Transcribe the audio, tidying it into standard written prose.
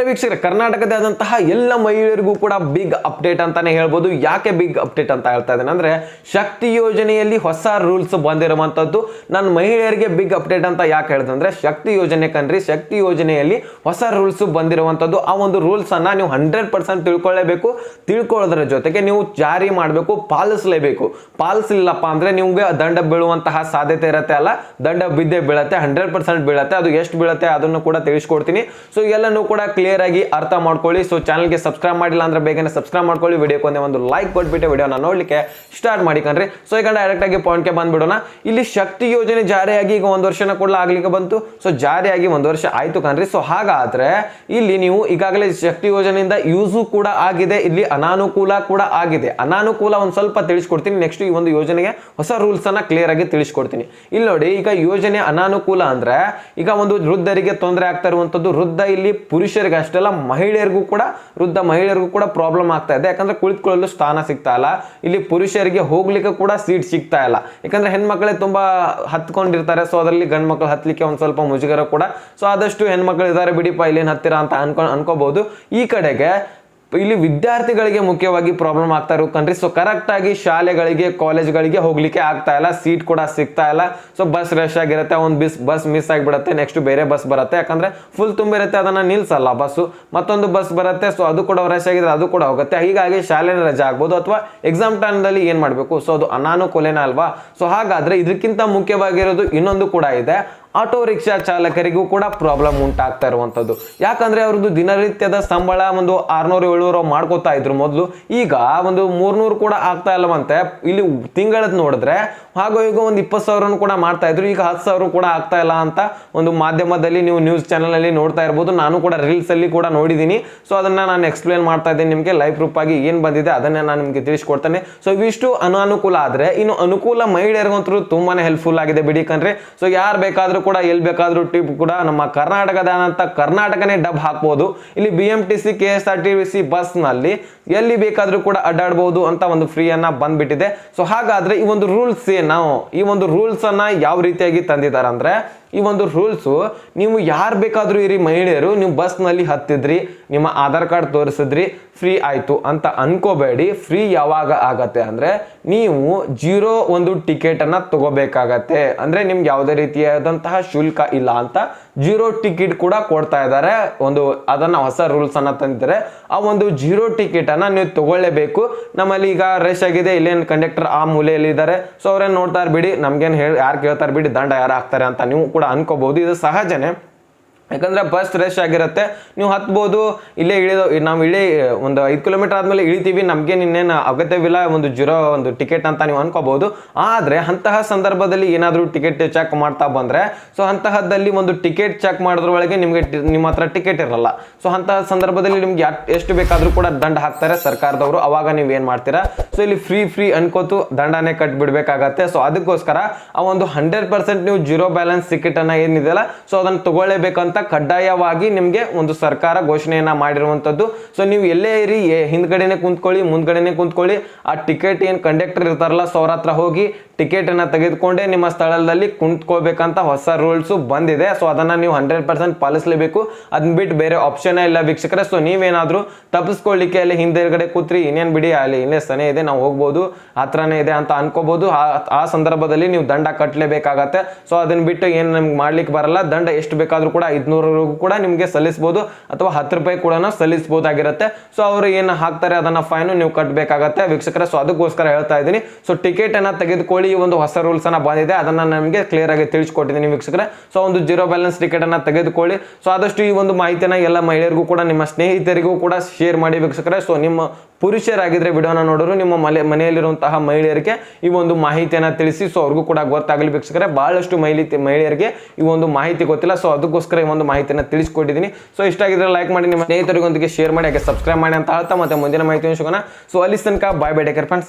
ವೀಕ್ಷಕರೇ, ಕರ್ನಾಟಕದಾದಂತಹ ಎಲ್ಲ ಮಹಿಳೆಯರಿಗೂ ಕೂಡ ಬಿಗ್ ಅಪ್ಡೇಟ್ ಅಂತಾನೆ ಹೇಳ್ಬೋದು. ಯಾಕೆ ಬಿಗ್ ಅಪ್ಡೇಟ್ ಅಂತ ಹೇಳ್ತಾ ಇದ್ದೇನೆ ಅಂದ್ರೆ, ಶಕ್ತಿ ಯೋಜನೆಯಲ್ಲಿ ಹೊಸ ರೂಲ್ಸ್ ಬಂದಿರುವಂತದ್ದು. ನಾನು ಮಹಿಳೆಯರಿಗೆ ಬಿಗ್ ಅಪ್ಡೇಟ್ ಅಂತ ಯಾಕೆ ಹೇಳಿದೆ ಅಂದ್ರೆ, ಶಕ್ತಿ ಯೋಜನೆ ಕಣ್ರಿ, ಶಕ್ತಿ ಯೋಜನೆಯಲ್ಲಿ ಹೊಸ ರೂಲ್ಸ್ ಬಂದಿರುವಂತದ್ದು. ಆ ಒಂದು ರೂಲ್ಸ್ ಅನ್ನ ನೀವು 100% ತಿಳ್ಕೊಳ್ಳೇಬೇಕು. ತಿಳ್ಕೊಳ್ಳೋದ್ರ ಜೊತೆಗೆ ನೀವು ಜಾರಿ ಮಾಡಬೇಕು, ಪಾಲಿಸಲೇಬೇಕು. ಪಾಲಿಸಲಿಲ್ಲಪ್ಪ ಅಂದ್ರೆ ನಿಮ್ಗೆ ದಂಡ ಬೀಳುವಂತಹ ಸಾಧ್ಯತೆ ಇರುತ್ತೆ. ಅಲ್ಲ, ದಂಡ ಬಿದ್ದೇ ಬೀಳತ್ತೆ, 100% ಬೀಳತ್ತೆ. ಅದು ಎಷ್ಟು ಬೀಳತ್ತೆ ಅದನ್ನು ಕೂಡ ತಿಳಿಸ್ಕೊಡ್ತೀನಿ. ಸೊ ಎಲ್ಲನೂ ಕೂಡ ಕ್ಲಿಯರ್ ಆಗಿ ಅರ್ಥ ಮಾಡ್ಕೊಳ್ಳಿ. ಸೊ ಚಾನಲ್ಗೆ ಸಬ್ಸ್ಕ್ರೈಬ್ ಮಾಡಿಲ್ಲ ಅಂದ್ರೆ ಬೇಗನೆ ಸಬ್ಸ್ಕ್ರೈಬ್ ಮಾಡ್ಕೊಳ್ಳಿ. ವಿಡಿಯೋಕ್ಕೆ ಒಂದು ಲೈಕ್ ಕೊಟ್ಬಿಟ್ಟು ವಿಡಿಯೋನ ನೋಡ್ಲಿಕ್ಕೆ ಸ್ಟಾರ್ಟ್ ಮಾಡಿ ಕಣ್ರಿ. ಸೊ ಈಗ ಡೈರೆಕ್ಟ್ ಆಗಿ ಪಾಯಿಂಟ್ಗೆ ಬಂದ್ಬಿಡೋಣ. ಇಲ್ಲಿ ಶಕ್ತಿ ಯೋಜನೆ ಜಾರಿಯಾಗಿ ಈಗ 1 ವರ್ಷನ ಕೂಡ ಆಗ್ಲಿಕ್ಕೆ ಬಂತು. ಸೊ ಜಾರಿಯಾಗಿ 1 ವರ್ಷ ಆಯ್ತು ಕಣ್ರಿ. ಸೊ ಹಾಗಾದ್ರೆ ಇಲ್ಲಿ ನೀವು ಈಗಾಗಲೇ ಶಕ್ತಿ ಯೋಜನೆಯಿಂದ ಯೂಸು ಕೂಡ ಆಗಿದೆ, ಇಲ್ಲಿ ಅನಾನುಕೂಲ ಕೂಡ ಆಗಿದೆ. ಅನಾನುಕೂಲ ಒಂದು ಸ್ವಲ್ಪ ತಿಳಿಸ್ಕೊಡ್ತೀನಿ. ನೆಕ್ಸ್ಟ್ ಈ ಒಂದು ಯೋಜನೆಗೆ ಹೊಸ ರೂಲ್ಸ್ ಅನ್ನ ಕ್ಲಿಯರ್ ಆಗಿ ತಿಳಿಸ್ಕೊಡ್ತೀನಿ. ಇಲ್ಲಿ ನೋಡಿ, ಈಗ ಯೋಜನೆ ಅನಾನುಕೂಲ ಅಂದ್ರೆ ಈಗ ಒಂದು ವೃದ್ಧರಿಗೆ ತೊಂದರೆ ಆಗ್ತಾ ಇರುವಂತದ್ದು. ವೃದ್ಧ ಇಲ್ಲಿ ಪುರುಷರಿಗೆ ಅಷ್ಟೆಲ್ಲ ಮಹಿಳೆಯರಿಗೂ ಕೂಡ ಪ್ರಾಬ್ಲಮ್ ಆಗ್ತಾ ಇದೆ. ಯಾಕಂದ್ರೆ ಕುಳಿತುಕೊಳ್ಳಲು ಸ್ಥಾನ ಸಿಗ್ತಾ ಇಲ್ಲ. ಇಲ್ಲಿ ಪುರುಷರಿಗೆ ಹೋಗ್ಲಿಕ್ಕೆ ಕೂಡ ಸೀಟ್ ಸಿಗ್ತಾ ಇಲ್ಲ. ಯಾಕಂದ್ರೆ ಹೆಣ್ಮಕ್ಳೇ ತುಂಬಾ ಹತ್ಕೊಂಡಿರ್ತಾರೆ. ಸೊ ಅದರಲ್ಲಿ ಗಂಡು ಮಕ್ಕಳು ಹತ್ಲಿಕ್ಕೆ ಒಂದ್ ಸ್ವಲ್ಪ ಮುಜುಗರ ಕೂಡ. ಸೊ ಆದಷ್ಟು ಹೆಣ್ಮಕ್ಳು ಇದಾರೆ ಬಿಡಿಪ, ಇಲ್ಲೇನ್ ಹತ್ತಿರ ಅಂತ ಅನ್ಕೋಬಹುದು. ಈ ಕಡೆಗೆ ಇಲ್ಲಿ ವಿದ್ಯಾರ್ಥಿಗಳಿಗೆ ಮುಖ್ಯವಾಗಿ ಪ್ರಾಬ್ಲಮ್ ಆಗ್ತಾ ಇರೋ ಕಣ್ರಿ. ಸೊ ಕರೆಕ್ಟ್ ಆಗಿ ಶಾಲೆಗಳಿಗೆ ಕಾಲೇಜ್ಗಳಿಗೆ ಹೋಗ್ಲಿಕ್ಕೆ ಆಗ್ತಾ ಇಲ್ಲ, ಸೀಟ್ ಕೂಡ ಸಿಗ್ತಾ ಇಲ್ಲ. ಸೊ ಬಸ್ ರಶ್ ಆಗಿರುತ್ತೆ, ಒಂದು ಬಸ್ ಮಿಸ್ ಆಗಿಬಿಡುತ್ತೆ, ನೆಕ್ಸ್ಟ್ ಬೇರೆ ಬಸ್ ಬರುತ್ತೆ. ಯಾಕಂದ್ರೆ ಫುಲ್ ತುಂಬಿರುತ್ತೆ, ಅದನ್ನ ನಿಲ್ಸಲ್ಲ ಬಸ್ಸು. ಮತ್ತೊಂದು ಬಸ್ ಬರುತ್ತೆ, ಸೊ ಅದು ಕೂಡ ರಶ್ ಆಗಿದ್ರೆ ಅದು ಕೂಡ ಹೋಗುತ್ತೆ. ಹೀಗಾಗಿ ಶಾಲೆನ ರಜೆ ಆಗ್ಬೋದು, ಅಥವಾ ಎಕ್ಸಾಮ್ ಟೈಮ್ದಲ್ಲಿ ಏನ್ ಮಾಡ್ಬೇಕು. ಸೊ ಅದು ಅನಾನುಕೂಲನೇ ಅಲ್ವಾ. ಸೊ ಹಾಗಾದ್ರೆ ಇದಕ್ಕಿಂತ ಮುಖ್ಯವಾಗಿರೋದು ಇನ್ನೊಂದು ಕೂಡ ಇದೆ. ಆಟೋ ರಿಕ್ಷಾ ಚಾಲಕರಿಗೂ ಕೂಡ ಪ್ರಾಬ್ಲಮ್ ಉಂಟಾಗ್ತಾ ಇರುವಂತದ್ದು. ಯಾಕಂದ್ರೆ ಅವ್ರದ್ದು ದಿನನಿತ್ಯದ ಸಂಬಳ ಒಂದು 600-700 ಮಾಡ್ಕೋತಾ ಇದ್ರು ಮೊದಲು. ಈಗ ಒಂದು 300 ಕೂಡ ಆಗ್ತಾ ಇಲ್ಲವಂತೆ. ಇಲ್ಲಿ ತಿಂಗಳದ್ ನೋಡಿದ್ರೆ ಹಾಗೂ ಈಗ ಒಂದು 20,000 ಕೂಡ ಮಾಡ್ತಾ ಇದ್ರು. ಈಗ 10,000 ಕೂಡ ಆಗ್ತಾ ಇಲ್ಲ ಅಂತ ಒಂದು ಮಾಧ್ಯಮದಲ್ಲಿ ನೀವು ನ್ಯೂಸ್ ಚಾನಲ್ ಅಲ್ಲಿ ನೋಡ್ತಾ ಇರ್ಬೋದು. ನಾನು ಕೂಡ ರೀಲ್ಸ್ ಅಲ್ಲಿ ಕೂಡ ನೋಡಿದೀನಿ. ಸೊ ಅದನ್ನ ನಾನು ಎಕ್ಸ್ಪ್ಲೇನ್ ಮಾಡ್ತಾ ಇದ್ದೀನಿ ನಿಮ್ಗೆ. ಲೈವ್ ಪ್ರೂಫ್ ಆಗಿ ಏನ್ ಬಂದಿದೆ ಅದನ್ನೇ ನಾನು ನಿಮ್ಗೆ ತಿಳಿಸ್ಕೊಡ್ತೇನೆ. ಸೊ ಇವಿಷ್ಟು ಅನಾನುಕೂಲ ಆದ್ರೆ, ಇನ್ನು ಅನುಕೂಲ ಮಹಿಳೆಯರಿಗಂತೂ ತುಂಬಾನೇ ಹೆಲ್ಪ್ಫುಲ್ ಆಗಿದೆ ಬಿಡಿ ಕಣ್ರಿ. ಸೊ ಯಾರು ಬೇಕಾದ್ರೂ ಕೂಡ ಎಲ್ಲಿ ಬೇಕಾದ್ರೂ ಟ್ರಿಪ್ ಕೂಡ ನಮ್ಮ ಕರ್ನಾಟಕದ ಕರ್ನಾಟಕನೇ ಡಬ್ ಹಾಕ್ಬೋದು. ಇಲ್ಲಿ BMTC KSRTC ಬಸ್ ನಲ್ಲಿ ಎಲ್ಲಿ ಬೇಕಾದ್ರೂ ಕೂಡ ಅಡ್ಡಾಡಬಹುದು ಅಂತ ಒಂದು ಫ್ರೀ ಅನ್ನ ಬಂದ್ಬಿಟ್ಟಿದೆ. ಸೊ ಹಾಗಾದ್ರೆ ಈ ಒಂದು ರೂಲ್ಸ್ ಈ ಒಂದು ರೂಲ್ಸ್ ಅನ್ನ ಯಾವ ರೀತಿಯಾಗಿ ತಂದಿದ್ದಾರೆ ಅಂದ್ರೆ, ಈ ಒಂದು ರೂಲ್ಸ್ ನೀವು ಯಾರು ಬೇಕಾದ್ರೂ ಇರಿ ಮಹಿಳೆಯರು, ನೀವು ಬಸ್ ನಲ್ಲಿ ಹತ್ತಿದ್ರಿ, ನಿಮ್ಮ ಆಧಾರ್ ಕಾರ್ಡ್ ತೋರಿಸಿದ್ರಿ, ಫ್ರೀ ಆಯ್ತು ಅಂತ ಅನ್ಕೋಬೇಡಿ. ಫ್ರೀ ಯಾವಾಗ ಆಗತ್ತೆ ಅಂದ್ರೆ, ನೀವು 0 ಒಂದು ಟಿಕೆಟ್ ಅನ್ನ ತಗೋಬೇಕಾಗತ್ತೆ. ಅಂದ್ರೆ ನಿಮ್ಗೆ ಯಾವುದೇ ರೀತಿಯಾದಂತಹ ಶುಲ್ಕ ಇಲ್ಲ ಅಂತ 0 ಟಿಕೆಟ್ ಕೂಡ ಕೊಡ್ತಾ ಇದ್ದಾರೆ. ಅದನ್ನ ಹೊಸ ರೂಲ್ಸ್ ಅನ್ನ ತಂದಿದ್ದಾರೆ. ಆ ಒಂದು 0 ಟಿಕೆಟ್ ಅನ್ನ ನೀವು ತಗೊಳ್ಳೇಬೇಕು. ನಮ್ಮಲ್ಲಿ ಈಗ ರಶ್ ಆಗಿದೆ, ಇಲ್ಲೇನು ಕಂಡಕ್ಟರ್ ಆ ಮೂಲೆಯಲ್ಲಿ ಇದ್ದಾರೆ. ಸೊ ಅವ್ರೇನ್ ನೋಡ್ತಾರ ಬಿಡಿ, ನಮ್ಗೇನ್ ಯಾರು ಕೇಳ್ತಾರ ಬಿಡಿ, ದಂಡ ಯಾರು ಹಾಕ್ತಾರೆ ಅಂತ ನೀವು ಕೂಡ ಅನ್ಕೋಬಹುದು. ಇದು ಸಹಜನೇ. ಯಾಕಂದ್ರೆ ಬಸ್ ರಶ್ ಆಗಿರುತ್ತೆ, ನೀವು ಹತ್ಬೋದು. ಇಲ್ಲೇ ನಾವು ಒಂದು 5 ಕಿಲೋಮೀಟರ್ ಆದ್ಮೇಲೆ ಇಳಿತೀವಿ, ನಮ್ಗೇನು ಇನ್ನೇನು ಅಗತ್ಯವಿಲ್ಲ ಒಂದು 0 ಒಂದು ಟಿಕೆಟ್ ಅಂತ ನೀವು ಅನ್ಕೋಬಹುದು. ಆದ್ರೆ ಅಂತಹ ಸಂದರ್ಭದಲ್ಲಿ ಏನಾದ್ರೂ ಟಿಕೆಟ್ ಚೆಕ್ ಮಾಡ್ತಾ ಬಂದ್ರೆ, ಸೊ ಅಂತಹದ್ದಲ್ಲಿ ಒಂದು ಟಿಕೆಟ್ ಚೆಕ್ ಮಾಡೋದ್ರೊಳಗೆ ನಿಮ್ಮ ಹತ್ರ ಟಿಕೆಟ್ ಇರಲ್ಲ. ಸೊ ಅಂತಹ ಸಂದರ್ಭದಲ್ಲಿ ನಿಮ್ಗೆ ಎಷ್ಟು ಬೇಕಾದ್ರೂ ಕೂಡ ದಂಡ ಹಾಕ್ತಾರೆ ಸರ್ಕಾರದವರು. ಅವಾಗ ನೀವು ಏನ್ ಮಾಡ್ತೀರಾ, ಸೊ ಇಲ್ಲಿ ಫ್ರೀ ಅನ್ಕೋತು ದಂಡನೇ ಕಟ್ಬಿಡ್ಬೇಕಾಗತ್ತೆ. ಸೊ ಅದಕ್ಕೋಸ್ಕರ ಆ ಒಂದು 100% ನೀವು 0 ಬ್ಯಾಲೆನ್ಸ್ ಟಿಕೆಟ್ ಅನ್ನ ಏನಿದೆಯಲ್ಲ, ಸೊ ಅದನ್ನ ತಗೊಳ್ಳೇಬೇಕಂತ ಕಡ್ಡಾಯವಾಗಿ ನಿಮ್ಗೆ ಒಂದು ಸರ್ಕಾರ ಘೋಷಣೆಯನ್ನ ಮಾಡಿರುವಂತದ್ದು. ಸೊ ನೀವು ಎಲ್ಲೇ ಇರಿ, ಹಿಂದ್ಗಡೆನೆ ಕುಂತ್ಕೊಳ್ಳಿ, ಮುಂದ್ಗಡೆನೆ ಕುಂತ್ಕೊಳ್ಳಿ. ಆ ಟಿಕೆಟ್ ಏನ್ ಕಂಡಕ್ಟರ್ ಇರ್ತಾರಲ್ಲ, ಸೊ ಅವ್ರ ಹತ್ರ ಹೋಗಿ ಟಿಕೆಟ್ ಅನ್ನ ತೆಗೆದುಕೊಂಡೇ ನಿಮ್ಮ ಸ್ಥಳದಲ್ಲಿ ಕುಂತ್ಕೋಬೇಕಂತ ಹೊಸ ರೂಲ್ಸ್ ಬಂದಿದೆ. ಸೊ ಅದನ್ನ ನೀವು 100% ಪಾಲಿಸಲೇಬೇಕು. ಅದನ್ನ ಬಿಟ್ಟು ಬೇರೆ ಆಪ್ಷನ್ ಇಲ್ಲ ವೀಕ್ಷಕರೇ. ಸೊ ನೀವೇನಾದ್ರೂ ತಪ್ಪಿಸ್ಕೊಳ್ಳಿಕ್ಕೆ ಅಲ್ಲಿ ಹಿಂದೆಗಡೆ ಕೂತ್ರಿ, ಇನ್ನೇನ್ ಬಿಡಿ ಅಲ್ಲಿ ಇನ್ನೇ ಸನೆ ಇದೆ, ನಾವು ಹೋಗ್ಬೋದು, ಹತ್ರನೇ ಇದೆ ಅಂತ ಅನ್ಕೋಬಹುದು. ಆ ಸಂದರ್ಭದಲ್ಲಿ ನೀವು ದಂಡ ಕಟ್ಟಲೇಬೇಕಾಗತ್ತೆ. ಸೊ ಅದನ್ನ ಬಿಟ್ಟು ಏನ್ ನಮ್ಗೆ ಮಾಡ್ಲಿಕ್ಕೆ ಬರಲ್ಲ. ದಂಡ ಎಷ್ಟು ಬೇಕಾದ್ರೂ ಕೂಡ 500 ಕೂಡ ನಿಮ್ಗೆ ಸಲ್ಲಿಸಬಹುದು, ಅಥವಾ 10 ರೂಪಾಯಿ ಕೂಡ ಸಲ್ಲಿಸಬಹುದಾಗಿರುತ್ತೆ. ಸೊ ಅವರು ಏನ್ ಹಾಕ್ತಾರೆ ಅದನ್ನ ಫೈನ್ ನೀವು ಕಟ್ಟಬೇಕಾಗತ್ತೆ ವೀಕ್ಷಕರೇ. ಸೊ ಅದಕ್ಕೋಸ್ಕರ ಹೇಳ್ತಾ ಇದ್ದೀನಿ. ಸೊ ಟಿಕೆಟ್ ಅನ್ನ ತೆಗೆದುಕೊಳ್ಳಿ. ಈ ಒಂದು ಹೊಸ ರೂಲ್ಸ್ ಅನ್ನ ಬಂದಿದೆ, ಅದನ್ನ ನಮಗೆ ಕ್ಲಿಯರ್ ಆಗಿ ತಿಳಿಸ್ಕೊಟ್ಟಿದ್ದೀನಿ ವೀಕ್ಷಕರೇ. ಸೊ ಒಂದು 0 ಬ್ಯಾಲೆನ್ಸ್ ಟಿಕೆಟ್ ಅನ್ನ ತೆಗೆದುಕೊಳ್ಳಿ. ಸೊ ಆದಷ್ಟು ಈ ಒಂದು ಮಾಹಿತಿನ ಎಲ್ಲ ಮಹಿಳೆಯರಿಗೂ ಕೂಡ, ನಿಮ್ಮ ಸ್ನೇಹಿತರಿಗೂ ಕೂಡ ಶೇರ್ ಮಾಡಿ ವೀಕ್ಷಕರೇ. ಸೊ ನಿಮ್ಮ ಪುರುಷರಾಗಿದ್ರೆ ವಿಡಿಯೋನ ನೋಡೋರು ನಿಮ್ಮ ಮನೆಯಲ್ಲಿರುವಂತಹ ಮಹಿಳೆಯರಿಗೆ ಈ ಒಂದು ಮಾಹಿತಿಯನ್ನ ತಿಳಿಸಿ. ಸೊ ಅವ್ರಿಗೂ ಕೂಡ ಗೊತ್ತಾಗಲಿ ವೀಕ್ಷಕರೇ. ಬಹಳಷ್ಟು ಮಹಿಳೆಯರಿಗೆ ಈ ಒಂದು ಮಾಹಿತಿ ಗೊತ್ತಿಲ್ಲ. ಸೊ ಅದಕ್ಕೋಸ್ಕರ ಈ ಒಂದು ಮಾಹಿತಿಯನ್ನ ತಿಳಿಸ್ಕೊಟ್ಟಿದ್ದೀನಿ. ಸೊ ಇಷ್ಟ ಆಗಿದ್ರೆ ಲೈಕ್ ಮಾಡಿ, ನಿಮ್ಮ ಸ್ನೇಹಿತರಿಗೊಂದಿಗೆ ಶೇರ್ ಮಾಡಿ, ಹಾಗೆ ಸಬ್ಸ್ಕ್ರೈಬ್ ಮಾಡಿ ಅಂತ ಹೇಳ್ತಾ ಮತ್ತೆ ಮುಂದಿನ ಮಾಹಿತಿಯನ್ನು ಸಿಗೋಣ. ಸೊ ಅಲ್ಲಿ ತನಕ bye bye, take care friends.